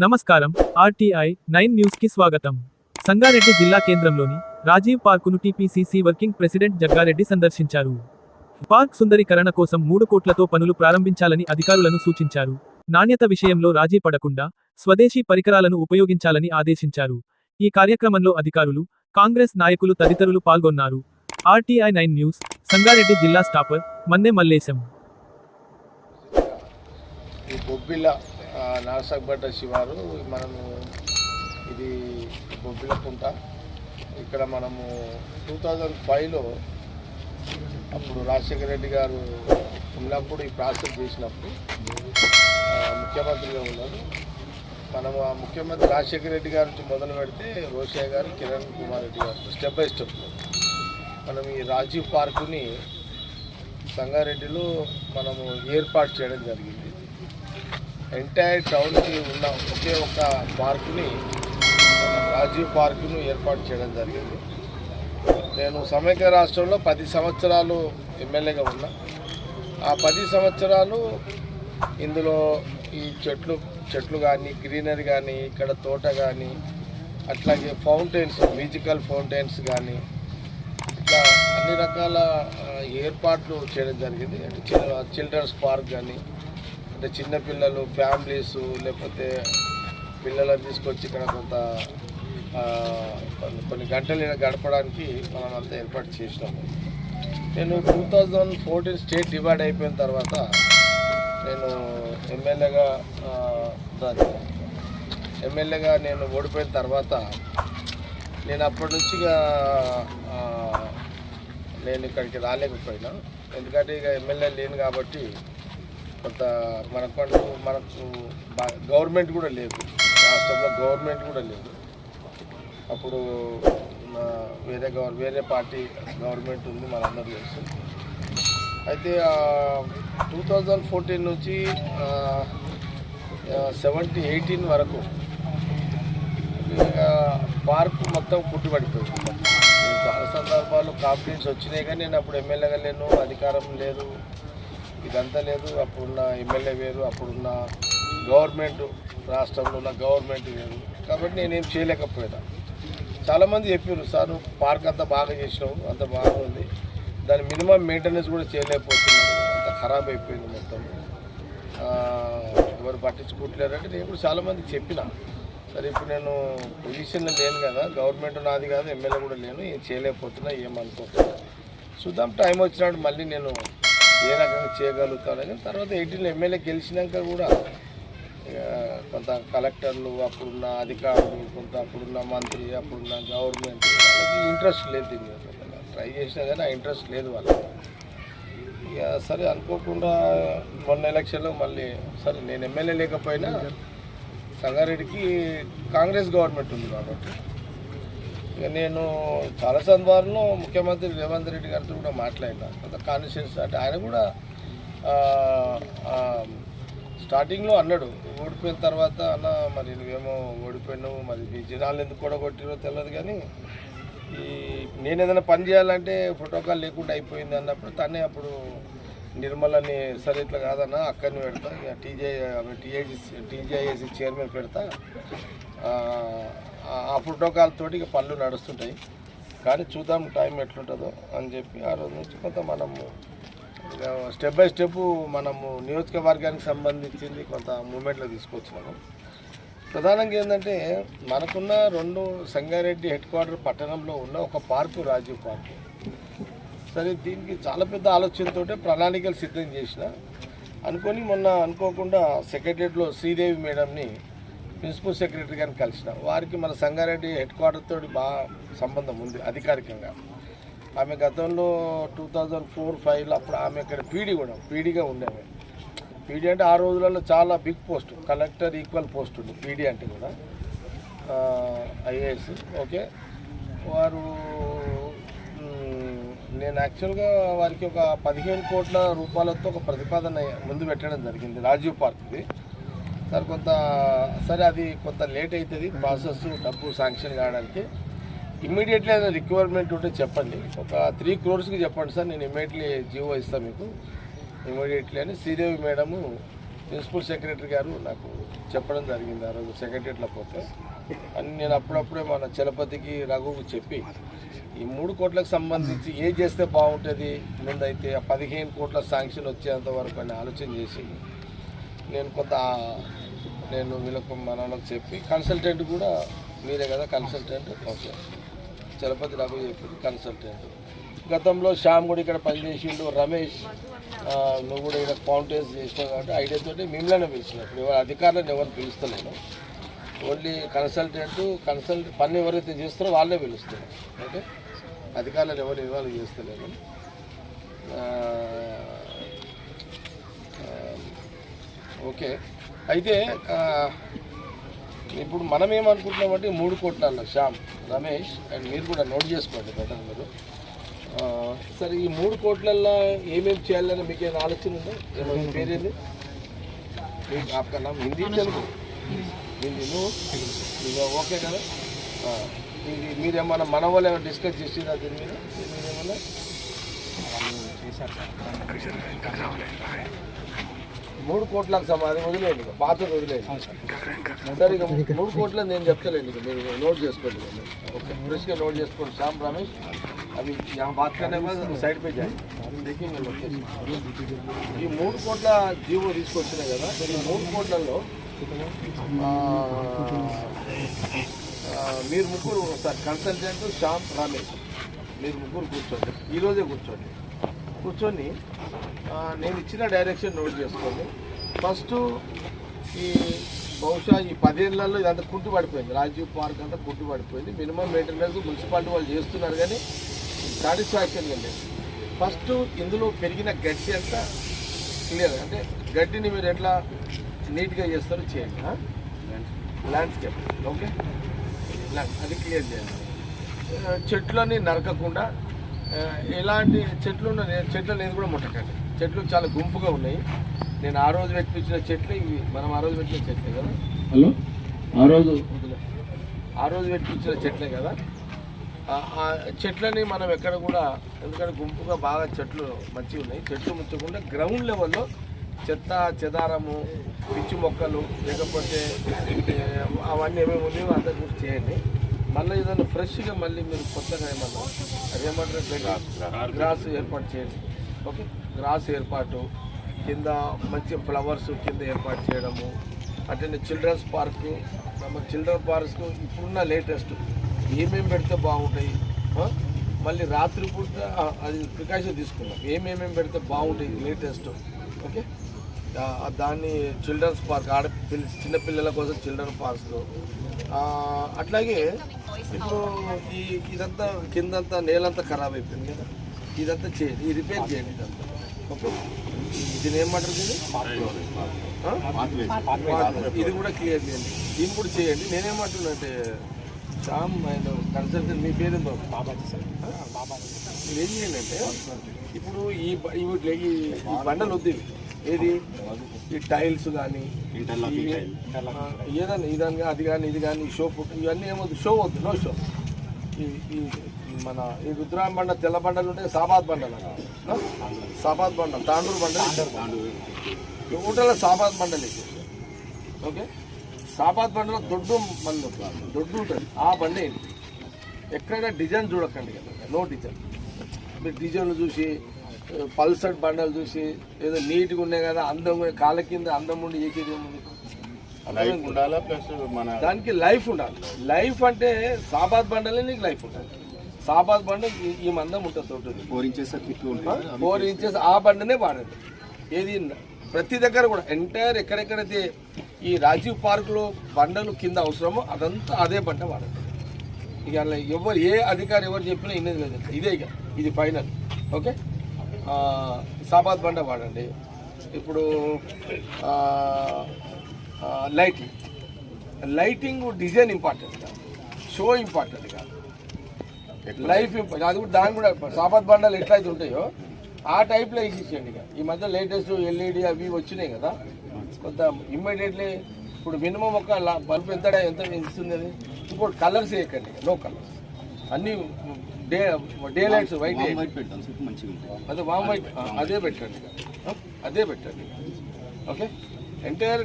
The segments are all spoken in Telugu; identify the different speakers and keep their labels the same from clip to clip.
Speaker 1: నమస్కారం. ఆర్టీఐ 9 న్యూస్ కి స్వాగతం. సంగారెడ్డి జిల్లా కేంద్రంలోని రాజీవ్ పార్కును టీపీసీసీ వర్కింగ్ ప్రెసిడెంట్ జగ్గారెడ్డి సందర్శించారు. పార్క్ సుందరీకరణ కోసం 3 కోట్లతో పనులు ప్రారంభించాలని అధికారులను సూచించారు. నాణ్యత విషయంలో రాజీ పడకుండా స్వదేశీ పరికరాలను ఉపయోగించాలని ఆదేశించారు. ఈ కార్యక్రమంలో అధికారులు, కాంగ్రెస్ నాయకులు తదితరులు పాల్గొన్నారు. ఆర్టీఐ 9 న్యూస్, సంగారెడ్డి జిల్లా స్టాపర్ మన్నె మల్లేశం.
Speaker 2: ఈ బొబ్బిల నాగసాగబడ్డ శివారు మనము ఇది బొబ్బిల కుంట ఇక్కడ మనము 2005లో అప్పుడు రాజశేఖర రెడ్డి గారు ఉన్నప్పుడు ఈ ప్రాసెస్ చేసినప్పుడు ముఖ్యమంత్రిగా ఉన్నారు. మనము ఆ ముఖ్యమంత్రి రాజశేఖర రెడ్డి గారి నుంచి మొదలు పెడితే రోషయ్య గారు, కిరణ్ కుమార్ రెడ్డి గారు స్టెప్ బై స్టెప్ మనం ఈ రాజీవ్ పార్కుని సంగారెడ్డిలో మనము ఏర్పాటు చేయడం జరిగింది. ఎంటైర్ టౌన్కి ఉన్న ఒకే ఒక పార్కుని రాజీవ్ పార్కును ఏర్పాటు చేయడం జరిగింది. నేను సమైక్య రాష్ట్రంలో 10 సంవత్సరాలు ఎమ్మెల్యేగా ఉన్నా. ఆ 10 సంవత్సరాలు ఇందులో ఈ చెట్లు కానీ, గ్రీనరీ కానీ, ఇక్కడ తోట కానీ, అట్లాగే ఫౌంటైన్స్, మ్యూజికల్ ఫౌంటైన్స్ కానీ, ఇట్లా అన్ని రకాల ఏర్పాట్లు చేయడం జరిగింది. అంటే చిల్డ్రన్స్ పార్క్ కానీ, అంటే చిన్నపిల్లలు, ఫ్యామిలీస్, లేకపోతే పిల్లలను తీసుకొచ్చి ఇక్కడ కొన్ని గంటలు గడపడానికి మనం అంతా ఏర్పాటు చేసినాము. నేను 2014 స్టేట్ డివైడ్ అయిపోయిన తర్వాత నేను ఎమ్మెల్యేగా నేను ఓడిపోయిన తర్వాత నేను అప్పటి నుంచి నేను ఇక్కడికి రాలేకపోయినా. ఎందుకంటే ఇక ఎమ్మెల్యే లేను కాబట్టి కొంత మనకు గవర్నమెంట్ కూడా లేదు, రాష్ట్రంలో గవర్నమెంట్ కూడా లేదు. అప్పుడు వేరే పార్టీ గవర్నమెంట్ ఉంది, మనందరూ తెలుసు. అయితే 2014 నుంచి 18 వరకు ఇక పార్కు మొత్తం పుట్టుబడిపోయింది. చాలా సందర్భాల్లో కాంప్లైంట్స్ వచ్చినాయి, కానీ నేను అప్పుడు ఎమ్మెల్యేగా లేను, అధికారం లేదు, ఇదంతా లేదు. అప్పుడున్న ఎమ్మెల్యే వేరు, అప్పుడున్న గవర్నమెంట్, రాష్ట్రంలో ఉన్న గవర్నమెంట్ వేరు, కాబట్టి నేనేం చేయలేకపోయినా. చాలామంది చెప్పారు, సార్ నువ్వు పార్క్ అంతా బాగా చేసినావు, అంత బాగుంది, దాని మినిమం మెయింటెనెన్స్ కూడా చేయలేకపోతున్నావు, అంత ఖరాబ్ అయిపోయింది మొత్తం, ఎవరు పట్టించుకోవట్లేరంటే నేను కూడా చాలామందికి చెప్పిన. సరే ఇప్పుడు నేను పొజిషన్లో లేను కదా, గవర్నమెంట్ నాది కాదు, ఎమ్మెల్యే కూడా లేను, ఏం చేయలేకపోతున్నా, ఏమనుకోకుండా చూద్దాం, టైం వచ్చినప్పుడు మళ్ళీ నేను ఏ రకంగా చేయగలుగుతానని. తర్వాత 18లో ఎమ్మెల్యే గెలిచినాక కూడా కొంత కలెక్టర్లు, అప్పుడున్న అధికారులు, కొంత అప్పుడున్న మంత్రి, అప్పుడున్న గవర్నమెంట్ వాళ్ళకి ఇంట్రెస్ట్ లేదు, దీని మీద ట్రై చేసినా కానీ ఆ ఇంట్రెస్ట్ లేదు వాళ్ళకి. ఇక సరే అనుకోకుండా మొన్న ఎలక్షన్లో మళ్ళీ సరే నేను ఎమ్మెల్యే లేకపోయినా సంగారెడ్డికి కాంగ్రెస్ గవర్నమెంట్ ఉంది కాబట్టి ఇక నేను చాలా సందర్భాల్లో ముఖ్యమంత్రి రేవంత్ రెడ్డి గారితో కూడా మాట్లాడినా. కొంత కాన్స్టిట్యూన్సీ అంటే ఆయన కూడా స్టార్టింగ్లో అన్నాడు, ఓడిపోయిన తర్వాత అన్న మరి నువ్వేమో ఓడిపోయినావు, మరి మీ జనాలు ఎందుకు కూడా కొట్టిరో తెలియదు, కానీ నేను ఏదైనా పని చేయాలంటే ప్రోటోకాల్ లేకుండా అయిపోయింది అన్నప్పుడు తనే అప్పుడు నిర్మలని సరే ఇట్లా కాదన్నా అక్కడిని పెడతా, ఇక టీజేఐఎస్సీ చైర్మన్ పెడతా, ఆ ప్రోటోకాల్ తోటి ఇక పనులు నడుస్తుంటాయి, కానీ చూద్దాం టైం ఎట్లుంటుందో అని చెప్పి ఆ రోజు నుంచి కొంత మనము స్టెప్ బై స్టెప్ మనము నియోజకవర్గానికి సంబంధించింది కొంత మూమెంట్లో తీసుకొచ్చినాము. ప్రధానంగా ఏంటంటే మనకున్న 2 సంగారెడ్డి హెడ్ క్వార్టర్ పట్టణంలో ఉన్న ఒక పార్కు రాజీవ్ పార్కు. సరే దీనికి చాలా పెద్ద ఆలోచనతో ప్రణాళికలు సిద్ధం చేసిన అనుకొని మొన్న అనుకోకుండా సెక్రటరియట్లో శ్రీదేవి మేడంని ప్రిన్సిపల్ సెక్రటరీ గారిని కలిసిన. వారికి మన సంగారెడ్డి హెడ్ క్వార్టర్ తోటి బాగా సంబంధం ఉంది అధికారికంగా. ఆమె గతంలో 2004-5లో అప్పుడు ఆమె ఇక్కడ పీడీగా ఉండేవి. పీడీ అంటే ఆ రోజులలో చాలా big post, collector equal post ఉంది పీడీ అంటే కూడా, ఐఏఎస్. ఓకే, వారు నేను యాక్చువల్గా వారికి ఒక 15 కోట్ల రూపాయలతో ఒక ప్రతిపాదన ముందు పెట్టడం జరిగింది రాజీవ్ పార్క్ది. సరే అది కొంత లేట్ అవుతుంది ప్రాసెస్, డబ్బు శాంక్షన్ కావడానికి. ఇమ్మీడియట్లీ ఏదైనా రిక్వైర్మెంట్ ఉంటే చెప్పండి, ఒక 3 crores చెప్పండి సార్, నేను ఇమ్మీడియట్లీ జీవో ఇస్తాను మీకు ఇమ్మీడియట్లీ అని శ్రీదేవి మేడము ప్రిన్సిపల్ సెక్రటరీ గారు నాకు చెప్పడం జరిగింది ఆ రోజు సెక్రటరీలో పోతే అని నేను అప్పుడప్పుడే మన చలపతికి రఘుకు చెప్పి ఈ 3 కోట్లకు సంబంధించి ఏం చేస్తే బాగుంటుంది ముందైతే ఆ 15 కోట్ల శాంక్షన్ వచ్చేంత వరకు అని ఆలోచన చేసి నేను వీళ్ళకు మన వాళ్ళకి చెప్పి కన్సల్టెంట్ కూడా మీరే కదా కన్సల్టెంట్ ఓకే చలపతి రఘు చెప్పింది కన్సల్టెంట్ గతంలో శ్యామ్ కూడా ఇక్కడ పనిచేసిండు రమేష్ నువ్వు కూడా ఇక్కడ ఫౌంటైన్స్ చేసినావు కాబట్టి ఐడియాతోటి మిమ్మల్ని పిలిచిన ఇప్పుడు ఎవరు అధికారులను ఎవరు పిలుస్తలేను ఓన్లీ కన్సల్ట్ పని ఎవరైతే చేస్తారో వాళ్ళే పిలుస్తారు ఓకే అధికారులను ఎవరు ఇన్వాల్వ్ చేస్తలేను ఓకే అయితే ఇప్పుడు మనం ఏమనుకుంటున్నామంటే 3 కోట్ల శ్యామ్ రమేష్ అండ్ మీరు కూడా నోట్ చేసుకోండి బెటర్ మీరు సరే ఈ 3 కోట్లల్లో ఏమేమి చేయాలని మీకు ఏమైనా ఆలోచన ఉందా ఏమైనా పేరేంది మీకు ఆప్కా నామ్ హిందీ తెలుగు హిందీ నువ్వు ఓకే కదా ఇది మీరేమన్నా మన వాళ్ళు ఏమైనా డిస్కస్ చేసిరా దీని మీద మీరేమన్నా 3 కోట్లకు సమాధి వదిలేండి పాత వదిలేండి సరే ఇక 3 కోట్ల నేను చెప్తలేండి ఇక మీరు నోట్ చేసుకోండి ఓకే ఫ్రెష్గా నోట్ చేసుకోండి శ్యామ్ రమేష్ అవి బాత్ करने बाद సైడ్ पे जाए देखिए मैं लोकेशन ఈ 3 కోట్ల జీవో తీసుకొచ్చినాయి కదా ఈ 3 కోట్లలో మీరు ముగ్గురు సార్ కన్సల్టెంట్ శ్యామ్ రమేష్ మీరు ముగ్గురు కూర్చోండి ఈరోజే కూర్చొని నేను ఇచ్చిన డైరెక్షన్ నోట్ చేసుకోండి ఫస్ట్ ఈ బహుశా ఈ 10 ఏళ్లలో ఇదంతా కుంటు పడిపోయింది రాజీవ్ పార్క్ అంతా కుంటు పడిపోయింది మినిమం మెయింటెనెన్స్ మున్సిపాలిటీ వాళ్ళు చేస్తున్నారు కానీ సాటిస్ఫాక్షన్ లేదు ఫస్ట్ ఇందులో పెరిగిన గడ్డి అంతా క్లియర్ అంటే గడ్డిని మీరు ఎట్లా నీట్గా చేస్తారో చేయండి ల్యాండ్స్కేప్ ఓకే అది క్లియర్ చేయండి చెట్లని నరకకుండా ఎలాంటి చెట్లను నేను కూడా ముట్టకండి చెట్లు చాలా గుంపుగా ఉన్నాయి నేను ఆ రోజు పెట్టించిన చెట్లు ఇవి మనం ఆ రోజు పెట్టిన చెట్లే కదా హలో ఆ రోజు పెట్టించిన చెట్లే కదా ఆ చెట్లని మనం ఎక్కడ కూడా ఎందుకంటే గుంపుగా బాగా చెట్లు మంచిగా ఉన్నాయి చెట్లు ముచ్చకుండా గ్రౌండ్ లెవెల్లో చెత్త చెదారము పిచ్చి మొక్కలు లేకపోతే అవన్నీ ఏమేమి ఉన్నాయో అంతా కూడా చేయండి మళ్ళీ ఏదైనా ఫ్రెష్గా మళ్ళీ మీరు కొత్తగా ఏమన్నా అదేమంటారు గ్రాస్ ఏర్పాటు చేయండి ఓకే గ్రాస్ ఏర్పాటు కింద మంచి ఫ్లవర్స్ కింద ఏర్పాటు చేయడము అట్లనే చిల్డ్రన్స్ పార్కు పార్క్స్కు ఇప్పుడున్న లేటెస్ట్ ఏమేమి పెడితే బాగుంటాయి మళ్ళీ రాత్రిపూట అది ప్రికాషన్ తీసుకున్నాం ఏమేమి పెడితే బాగుంటాయి లేటెస్ట్ ఓకే దాన్ని చిల్డ్రన్స్ పార్క్ చిన్నపిల్లల కోసం చిల్డ్రన్ పార్క్స్లో అట్లాగే ఇప్పుడు ఇదంతా కిందంతా నేలంతా ఖరాబ్ అయిపోయింది కదా ఇదంతా చేయండి ఈ రిపేర్ చేయండి ఇదంతా ఓకే దీని ఏమంటారు ఇది కూడా క్లియర్ చేయండి దీన్ని కూడా చేయండి నేనేమంటున్నా అంటే శ్యామ్ అండ్ కన్సల్టెంట్ మీ పేరు బాబాజీ సార్ మీరు ఏం చేయండి అంటే ఇప్పుడు ఈ బండలు వద్దు ఏది ఈ టైల్స్ కానీ ఏదన్నా ఇదని అది కానీ ఇది కానీ షో ఇవన్నీ ఏమవుతుంది షో వద్దు నో షో ఈ మన ఈ రుద్రాం బండ తెల్ల బండలు ఉంటాయి సాబాద్ బండలు సాబాద్ బండ తాండూరు బండలు ఊటలో సాబాద్ బండలు ఓకే సాబాద్ బండలో దొడ్డు ఉంటుంది ఆ బండ ఏంటి ఎక్కడైనా డిజైన్ చూడకండి కదా నో డిజైన్ మీరు డిజైన్లు చూసి పల్సర్ బండలు చూసి ఏదో నీట్గా ఉన్నాయి కదా అందంగా కాళ్ళ కింద అందం ఉండి చేసేది ఏముంది దానికి లైఫ్ ఉండాలి లైఫ్ అంటే సాబాద్ బండలే నీకు లైఫ్ ఉంటుంది సాబాద్ బండ ఈ మందం ఉంటుంది తోటి 4 ఇంచెస్ ఆ బండనే వాడండి ఏది ప్రతి దగ్గర కూడా ఎంటైర్ ఎక్కడెక్కడైతే ఈ రాజీవ్ పార్కులో బండలు కింద అవసరమో అదంతా అదే బండ వాడండి ఇక అలా ఎవరు ఏ అధికారి ఎవరు చెప్పినా ఇన్నది లేదు ఇదే ఇక ఇది ఫైనల్ ఓకే సాబాద్ బండ వాడండి ఇప్పుడు లైటింగ్ డిజైన్ ఇంపార్టెంట్ కాదు షో ఇంపార్టెంట్ కాదు లైఫ్ ఇంపార్టెంట్ అది కూడా దాని కూడా సాబాద్ బండలు ఎట్లయితే ఉంటాయో ఆ టైప్లో వేసేసేయండి ఇక ఈ మధ్య లేటెస్ట్ ఎల్ఈడి అవి వచ్చినాయి కదా కొంత ఇమ్మీడియట్లీ ఇప్పుడు మినిమం ఒక బల్బ్ ఎంత ఇస్తుంది అది ఇప్పుడు కలర్స్ వేయకండి నో కలర్స్ అన్నీ డే లైట్స్ వైట్ అదే వామ్ వైట్ అదే పెట్టండి ఓకే ఎంటైర్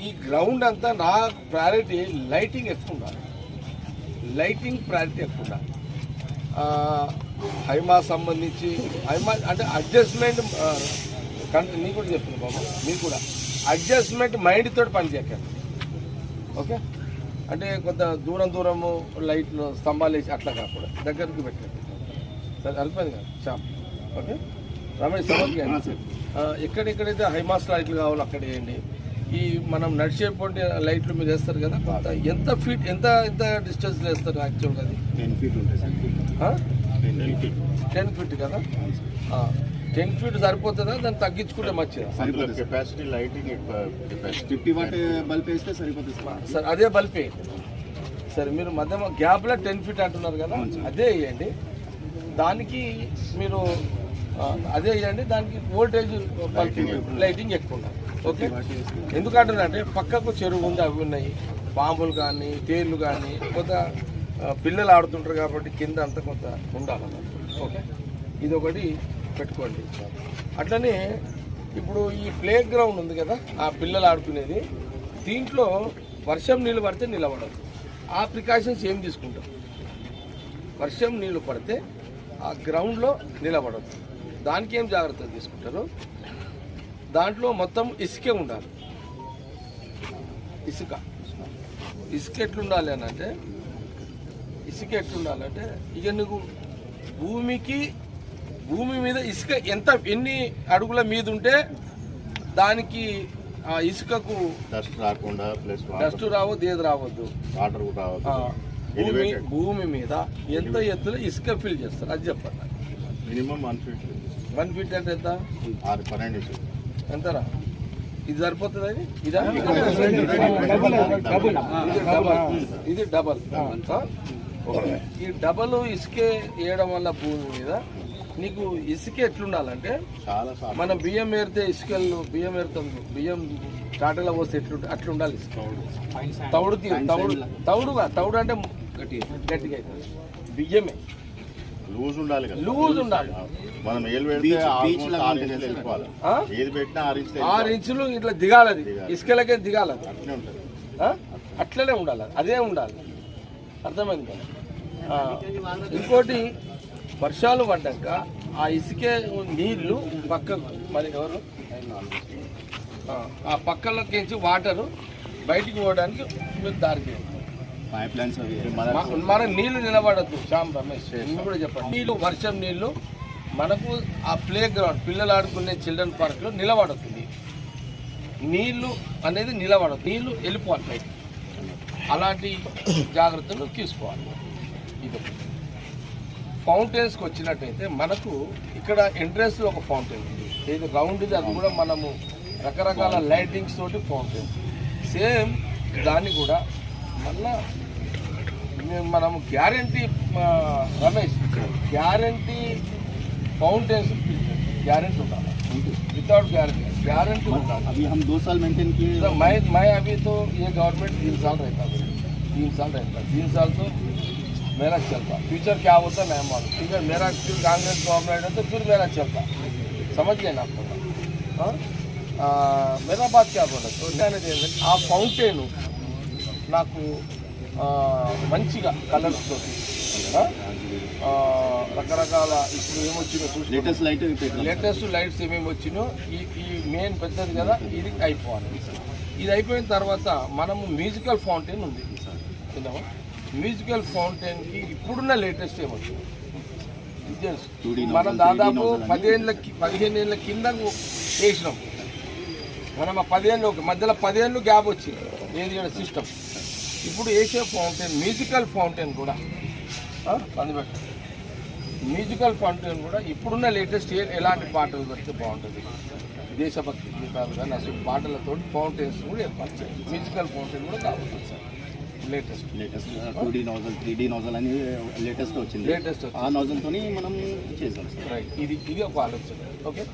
Speaker 2: ఈ గ్రౌండ్ అంతా నా ప్రయారిటీ లైటింగ్ ఎక్కువ ఉండాలి, లైటింగ్ ప్రయారిటీ ఎక్కువ ఉండాలి. హైమా సంబంధించి హైమా అంటే అడ్జస్ట్మెంట్ నీకు కూడా చెప్తున్నా బాబు, మీరు కూడా అడ్జస్ట్మెంట్ మైండ్ తోటి పని చేయకండి. ఓకే, అంటే కొంత దూరము లైట్లు స్తంభాలు వేసి అట్లా కాకుండా దగ్గరికి పెట్టండి. సరే అర్థమైంది కదా చాప్. ఓకే రమేష్ సమర్థి ఎక్కడెక్కడైతే హైమాస్ లైట్లు కావాలో అక్కడ వేయండి. ఈ మనం నడిచేటువంటి లైట్లు మీరు వేస్తారు కదా, కొంత ఎంత ఫీట్ ఎంత ఎంత డిస్టెన్స్లో వేస్తారు యాక్చువల్గా? అది
Speaker 3: 10 feet ఉంటుంది సార్.
Speaker 2: 10 feet కదా. 10 feet సరిపోతుందా, దాన్ని తగ్గించుకుంటే మంచిదా?
Speaker 3: కెపాసిటీ లైటింగ్ 50 watt బల్బ్ వేస్తే సరిపోతుంది
Speaker 2: సార్. అదే బల్బ్ వేయండి. సరే మీరు మధ్య గ్యాప్లో 10 feet అంటున్నారు కదా, అదే వేయండి. దానికి మీరు అదే వేయండి, దానికి వోల్టేజ్ లైటింగ్ ఎక్కువ ఉండాలి. ఓకే, ఎందుకంటున్నారంటే పక్కకు చెరువు ఉంది, అవి ఉన్నాయి, పాములు కానీ తేళ్ళు కానీ కొంత పిల్లలు ఆడుతుంటారు కాబట్టి కింద అంతా కొంత ఉండాలన్నమాట. ఓకే, ఇది ఒకటి పెట్టుకోండి. అట్లనే ఇప్పుడు ఈ ప్లే గ్రౌండ్ ఉంది కదా, ఆ పిల్లలు ఆడుకునేది, దీంట్లో వర్షం నీళ్ళు పడితే నిలబడదు. ఆ ప్రికాషన్స్ ఏం తీసుకుంటాం? వర్షం నీళ్ళు పడితే ఆ గ్రౌండ్లో నిలబడదు. దానికి ఏం జాగ్రత్తలు తీసుకుంటారు? దాంట్లో మొత్తం ఇసుకే ఉండాలి. ఇసుక ఎట్లుండాలి అని అంటే, ఇసుక ఎట్లుండాలంటే ఇక నీకు భూమి మీద ఇసుక ఎన్ని అడుగుల మీద ఉంటే దానికి ఆ ఇసుకకు
Speaker 3: డస్ట్ రాకుండా,
Speaker 2: డస్ట్ రావద్దు, ఏది రావద్దు,
Speaker 3: వాటర్ రావద్దు.
Speaker 2: భూమి మీద ఎంత ఎత్తులో ఇసుక ఫిల్ చేస్తారు అది చెప్పండి.
Speaker 3: Minimum 1 feet.
Speaker 2: 1 feet అంటే ఎంత?
Speaker 3: 12 feet.
Speaker 2: ఎంతరా? ఇది సరిపోతుంది? అది ఇదా? ఇది డబల్. ఈ డబల్ ఇసుకే వేయడం వల్ల భూమి మీద నీకు ఇసుక ఎట్లుండాలంటే, మనం బియ్యం ఏరితే ఇసుకలు బియ్యం ఏరుతాం, బియ్యం చాటలో పోస్తే ఎట్లుంటే అట్లా ఉండాలి ఇసుక. తౌడు అంటే గట్టిగా అవుతుంది. బియ్యమే
Speaker 3: లూజ్ ఉండాలి కదా,
Speaker 2: లూజ్ ఉండాలి.
Speaker 3: మనం ఏలు పెడితే 6 inches వెళ్ళిపోవాలి. ఏది పెట్టినా
Speaker 2: 6 inches ఇట్లా దిగాలి, అది ఇసుకలకే దిగాలి. అది
Speaker 3: అట్లనే ఉంటుంది,
Speaker 2: అట్లనే ఉండాలి, అదే ఉండాలి. అర్థమైంది కదా? ఇంకోటి, వర్షాలు పడ్డాక ఆ ఇసుకే నీళ్లు పక్కకు మరి ఎవరు ఆ పక్కలోకి వాటరు బయటికి పోవడానికి మీరు దారి చేయండి.
Speaker 3: పైప్ లైన్స్
Speaker 2: మన నీళ్లు నిలబడద్దు. శ్యామ్ రమేష్ నేను కూడా చెప్పండి, నీళ్ళు వర్షం నీళ్లు మనకు ఆ ప్లే గ్రౌండ్ పిల్లలు ఆడుకునే చిల్డ్రన్ పార్క్లో నిలబడుతుంది. నీళ్లు అనేది నిలబడదు, నీళ్లు వెళ్ళిపోవాలి బయట. అలాంటి జాగ్రత్తలు తీసుకోవాలి. ఇది ఫౌంటైన్స్కి వచ్చినట్టయితే మనకు ఇక్కడ ఎంట్రన్స్లో ఒక ఫౌంటైన్ ఉంది, ఇది రౌండ్ ఇది, అది కూడా మనము రకరకాల లైటింగ్స్ తోటి ఫౌంటైన్. సేమ్ దాన్ని కూడా మళ్ళా మనము guarantee Ramesh guarantee fountains guarantee ఉండాలి, विदाउट गारंटी होगा।
Speaker 3: अभी हम 2 साल मेंटेन किए।
Speaker 2: तो मैं अभी तो ये गवर्नमेंट 3 साल रहता है, 3 साल रहता है, 3 साल तो मेरा चलता, फ्यूचर क्या होता है मैं मालूम, ठीक है। मेरा फिर कांग्रेस गवर्नमेंट है तो फिर मेरा चलता, समझ गए ना आप लोग। मेरा बात क्या बोला तो आ फाउंटेन నాకు మంచిగా కలర్స్ తోటి రకరకాల ఇప్పుడు ఏమొచ్చినో లేటెస్ట్ లైట్స్ ఏమేమి వచ్చినో ఈ మెయిన్ పెద్దది కదా, ఇది అయిపోవాలి. ఇది అయిపోయిన తర్వాత మనము మ్యూజికల్ ఫౌంటైన్ ఉంది విన్నామా, మ్యూజికల్ ఫౌంటైన్కి ఇప్పుడున్న లేటెస్ట్ ఏమొచ్చింది మనం దాదాపు 15 ఏళ్ళ కింద వేసినాం మనం. ఆ 10 ఏళ్ళు మధ్యలో 10 ఏళ్ళు గ్యాప్ వచ్చింది ఏది సిస్టమ్. ఇప్పుడు వేసే ఫౌంటైన్ మ్యూజికల్ ఫౌంటైన్ కూడా అందుబట్టి మ్యూజికల్ ఫౌంటైన్ కూడా ఇప్పుడున్న లేటెస్ట్ ఎలాంటి పాటలు పెడితే బాగుంటుంది, దేశభక్తి గీతాలు కానీ అసలు పాటలతో ఫౌంటైన్స్ కూడా ఏర్పాటు చేయాలి. మ్యూజికల్ ఫౌంటైన్ కూడా కావాలి sir. Latest
Speaker 3: 2D nozzle 3D nozzle అని లేటెస్ట్ వచ్చింది. ఆ నోజల్తో మనం చేసాం సార్.
Speaker 2: రైట్, ఇది ఒక ఆలోచన. ఓకే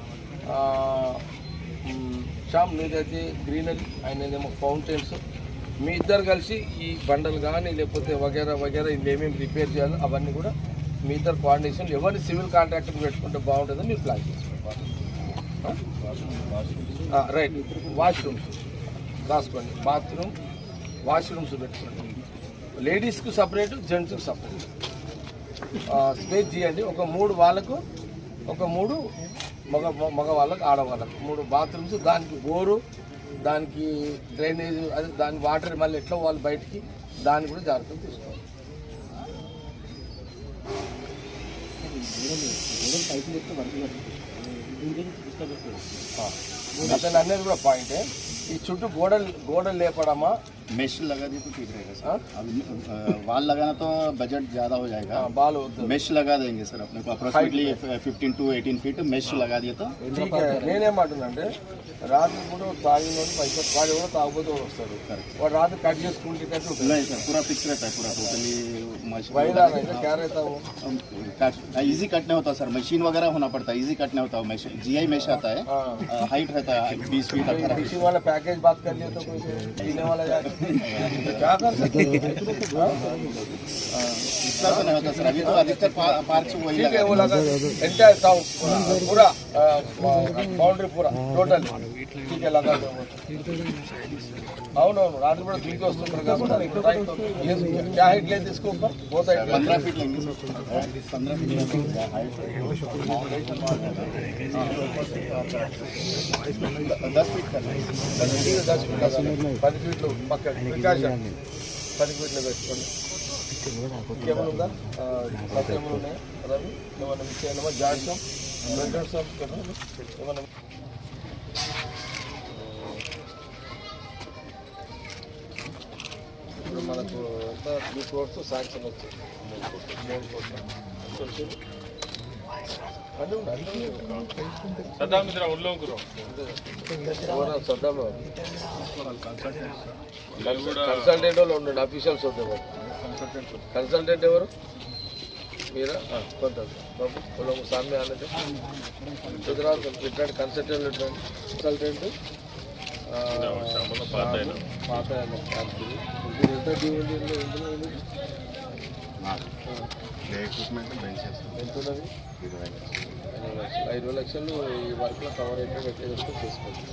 Speaker 2: శ్యామ్, నీదైతే గ్రీనరీ, ఆయనదేమో ఫౌంటైన్స్. మీ ఇద్దరు కలిసి ఈ బండలు కానీ లేకపోతే వగేరా వగేరా ఇది ఏమేమి రిపేర్ చేయాలో అవన్నీ కూడా మీ ఇద్దరు కోఆర్డినేషన్ ఎవరిని సివిల్ కాంట్రాక్టర్ పెట్టుకుంటే బాగుంటుందని మీరు ప్లాన్ చేసుకోవాలి. రైట్, వాష్రూమ్స్ రాసుకోండి. బాత్రూమ్ వాష్రూమ్స్ పెట్టుకోండి. లేడీస్కు సపరేట్, జెంట్స్కి సపరేట్ స్పేస్ చేయండి. ఒక 3 వాళ్ళకు, ఒక 3 మగవాళ్ళకు, ఆడవాళ్ళకు 3 బాత్రూమ్స్. దానికి బోరు, దానికి డ్రైనేజ్, అదే దాని వాటర్ మళ్ళీ ఎట్లా వాళ్ళు బయటికి, దాన్ని కూడా జాగ్రత్తగా తీసుకోవాలి. అతను అనేది కూడా పాయింటే. ఈ చుట్టూ గోడలు లేపడమా,
Speaker 3: मेश लगा दी तो ठीक रहेगा सर. अभी वाल लगाना तो बजट ज़्यादा हो जाएगा.
Speaker 2: బాల్
Speaker 3: मेश लगा देंगे सर अपने को अप्रोक्सीमेटली 15 to 18 फीट मेश लगा दिया तो
Speaker 2: ठीक है. నేనేమంటున్నానంటే రాత్రి కూడా తాగినోడు పైసలు వాడు ఎవరో తాగుపోతే వస్తాడు. వాడు రాత్రి కట్ చేసుకుంటే
Speaker 3: नहीं सर पूरा फिक्स रहता है, पूरा टोटली मशीन
Speaker 2: వైడా అయితే क्या रहता वो
Speaker 3: इजी कट नहीं होता सर, मशीन वगैरह होना पड़ता है. इजी कट नहीं होता, GI मेश आता है, हाइट रहता है 20 फीट 18 फीट.
Speaker 2: किसी वाला पैकेज बात कर लिया तो कोई पीने वाला जाके तो क्या कर सकते हैं.
Speaker 3: इतना तो नहीं होता सर. अभी तो अधिकतर पार्क से वही
Speaker 2: ठीक है, वो लगा एंटायर टाउन पूरा बाउंड्री पूरा टोटल ठीक है लगा दो. అవునవును రాత్రి కూడా దిగి వస్తుంటారు కాబట్టి क्या हाइट लेते इसको ऊपर बहुत हाइट
Speaker 3: 15 फीट लेंगे सर. 15 फीट लेंगे हाइट 10 फीट करना है.
Speaker 2: 10 ఫీట్లు పక్కన ప్రికాషన్ 10 ఫీట్లు పెట్టుకోండి. ఇంకేమైనా ఉందా ఏమైనా ఉన్నాయా రవి? ఏమైనా మిస్ అయినా జాడ్సం వెంకటేశ్వరం ఏమైనా ఇప్పుడు మనకు ఎంత 3 crores శాంక్షన్ వచ్చింది. 3 crores కన్సల్టెంట్ వాళ్ళు ఉండండి, అఫీషియల్స్ ఉండేవారు. కన్సల్టెంట్ ఎవరు మీరా? కొంత బాబు పొలం సామ్య అన్నది గుజరాత్ ఇట్లాంటి కన్సల్టెంట్ కన్సల్టెంట్ పాత ఎంత ఉన్నది? 20 లక్షలు ఈ వర్క్లో కవర్ అయితే పెట్టేసుకొని చేసుకోవచ్చు.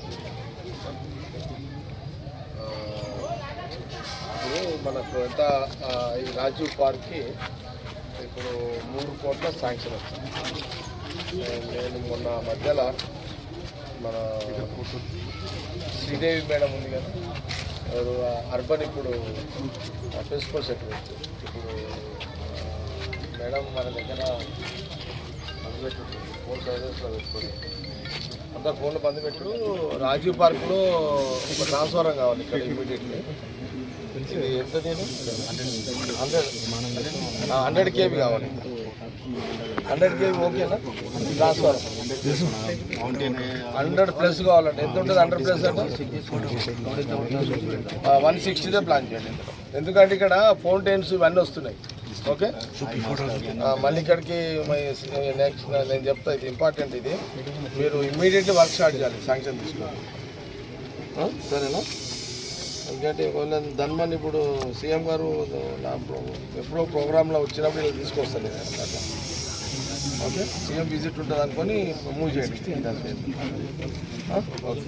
Speaker 2: ఇప్పుడు మనకు ఎంత ఈ రాజీవ్ పార్క్కి ఇప్పుడు 3 కోట్ల శాంక్షన్ వచ్చింది. నేను మొన్న మధ్యలో మన శ్రీదేవి మేడం ఉంది కదా, అర్బన్ ఇప్పుడు ప్రిన్సిపల్ సెక్రటరీ. ఇప్పుడు మేడం మన దగ్గర బంద్ ఫోన్ సర్వీస్లో పెట్టుకోండి. అందరు ఫోన్లో బంద్ పెట్టు. రాజీవ్ పార్క్లో ఒక ట్రాన్స్ఫారం కావాలి ఇక్కడ ఇమీడియట్లీ. ఇది ఎంత నేను 100 kV కావాలి. 100 kV ఓకేనా? ట్రాన్స్ఫారం 100+ కావాలంటే ఎంత ఉంటుంది? 100+ అంటే 160 ప్లాన్ చేయండి. ఎందుకంటే ఇక్కడ ఫౌంటైన్స్ ఇవన్నీ వస్తున్నాయి. ఓకే, మళ్ళీ ఇక్కడికి నెక్స్ట్ నేను చెప్తా, ఇది ఇంపార్టెంట్. ఇది మీరు ఇమ్మీడియట్లీ వర్క్ స్టార్ట్ చేయాలి, శాంక్షన్ తీసుకోవాలి. సరేనా? ఎందుకంటే ధన్మన్ ఇప్పుడు సీఎం గారు ఎప్పుడో ప్రోగ్రాంలో వచ్చినప్పుడు ఇలా తీసుకొస్తాను నేను అట్లా. ఓకే, సీఎం విజిట్ ఉంటుంది అనుకొని మూవ్ చేయండి. ఓకే.